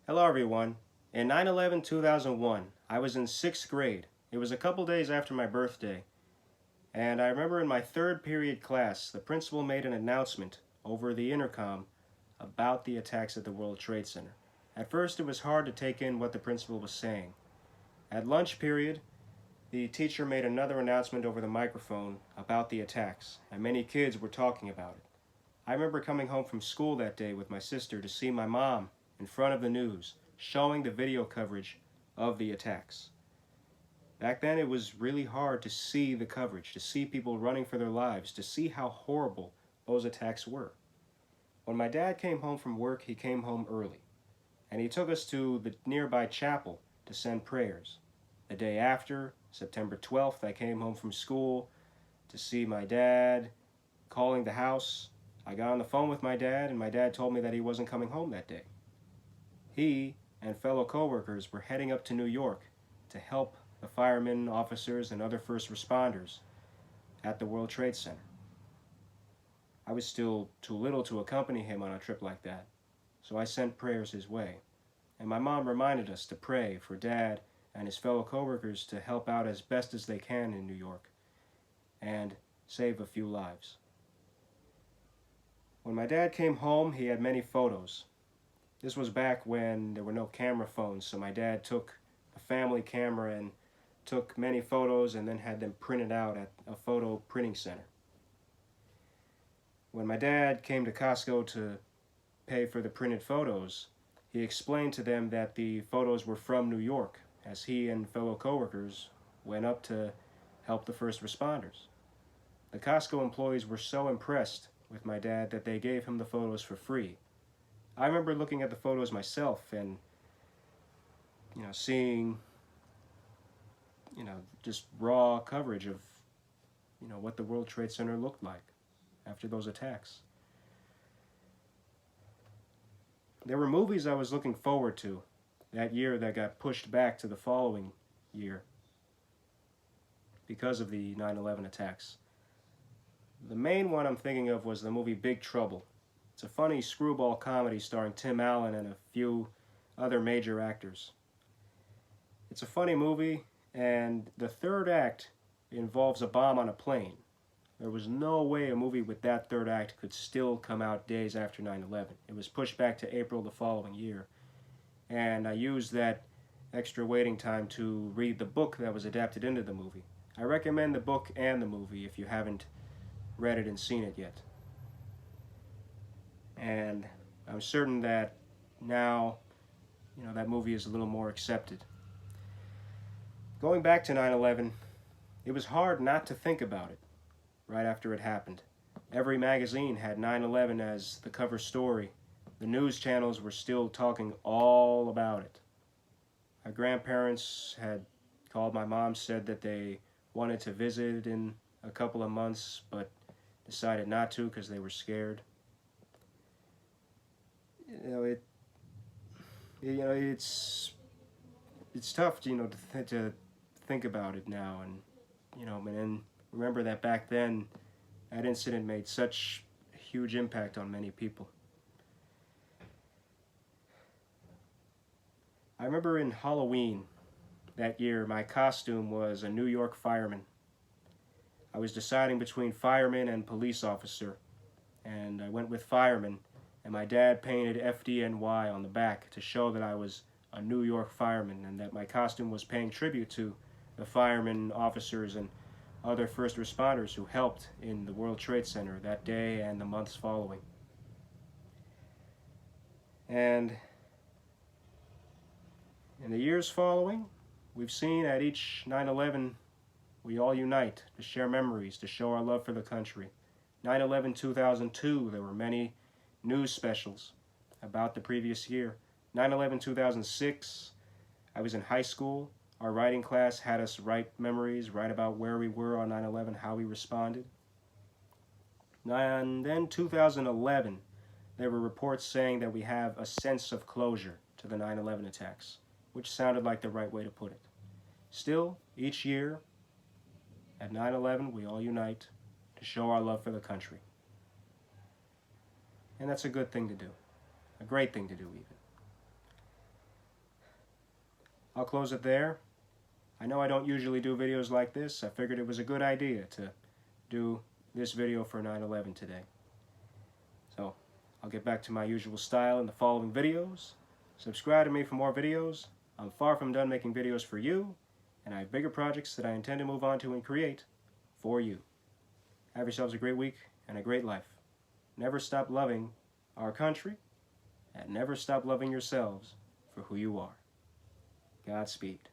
Hello everyone. In 9/11/2001, I was in 6th grade. It was a couple days after my birthday, and I remember in my third period class, the principal made an announcement over the intercom about the attacks at the World Trade Center. At first, it was hard to take in what the principal was saying. At lunch period, the teacher made another announcement over the microphone about the attacks, and many kids were talking about it. I remember coming home from school that day with my sister to see my mom in front of the news showing the video coverage of the attacks. Back then, it was really hard to see the coverage, to see people running for their lives, to see how horrible those attacks were. When my dad came home from work, he came home early, and he took us to the nearby chapel to send prayers. The day after, September 12th, I came home from school to see my dad calling the house. I got on the phone with my dad, and my dad told me that he wasn't coming home that day. He and fellow coworkers were heading up to New York to help the firemen, officers, and other first responders at the World Trade Center. I was still too little to accompany him on a trip like that, so I sent prayers his way. And my mom reminded us to pray for Dad and his fellow coworkers to help out as best as they can in New York and save a few lives. When my dad came home, he had many photos. This was back when there were no camera phones, so my dad took a family camera and took many photos and then had them printed out at a photo printing center. When my dad came to Costco to pay for the printed photos, he explained to them that the photos were from New York, as he and fellow coworkers went up to help the first responders. The Costco employees were so impressed with my dad that they gave him the photos for free. I remember looking at the photos myself and seeing just raw coverage of what the World Trade Center looked like after those attacks. There were movies I was looking forward to that year that got pushed back to the following year because of the 9/11 attacks. The main one I'm thinking of was the movie Big Trouble. It's a funny screwball comedy starring Tim Allen and a few other major actors. It's a funny movie, and the third act involves a bomb on a plane. There was no way a movie with that third act could still come out days after 9/11. It was pushed back to April the following year, and I used that extra waiting time to read the book that was adapted into the movie. I recommend the book and the movie if you haven't read it and seen it yet. And I'm certain that now, that movie is a little more accepted. Going back to 9/11, it was hard not to think about it right after it happened. Every magazine had 9/11 as the cover story. The news channels were still talking all about it. My grandparents had called my mom, said that they wanted to visit in a couple of months, but decided not to because they were scared. You know, it it's tough, to think about it now, and and remember that back then, that incident made such a huge impact on many people. I remember in Halloween that year, my costume was a New York fireman. I was deciding between fireman and police officer, and I went with fireman, and my dad painted FDNY on the back to show that I was a New York fireman and that my costume was paying tribute to the firemen, officers, and other first responders who helped in the World Trade Center that day and the months following. And in the years following, we've seen at each 9/11 we all unite to share memories, to show our love for the country. 9/11/2002, there were many news specials about the previous year. 9/11/2006, I was in high school. Our writing class had us write memories, write about where we were on 9/11, how we responded. And then 2011, there were reports saying that we have a sense of closure to the 9/11 attacks, which sounded like the right way to put it. Still, each year, at 9/11, we all unite to show our love for the country. And that's a good thing to do. A great thing to do, even. I'll close it there. I know I don't usually do videos like this. I figured it was a good idea to do this video for 9/11 today. So, I'll get back to my usual style in the following videos. Subscribe to me for more videos. I'm far from done making videos for you, and I have bigger projects that I intend to move on to and create for you. Have yourselves a great week and a great life. Never stop loving our country, and never stop loving yourselves for who you are. Godspeed.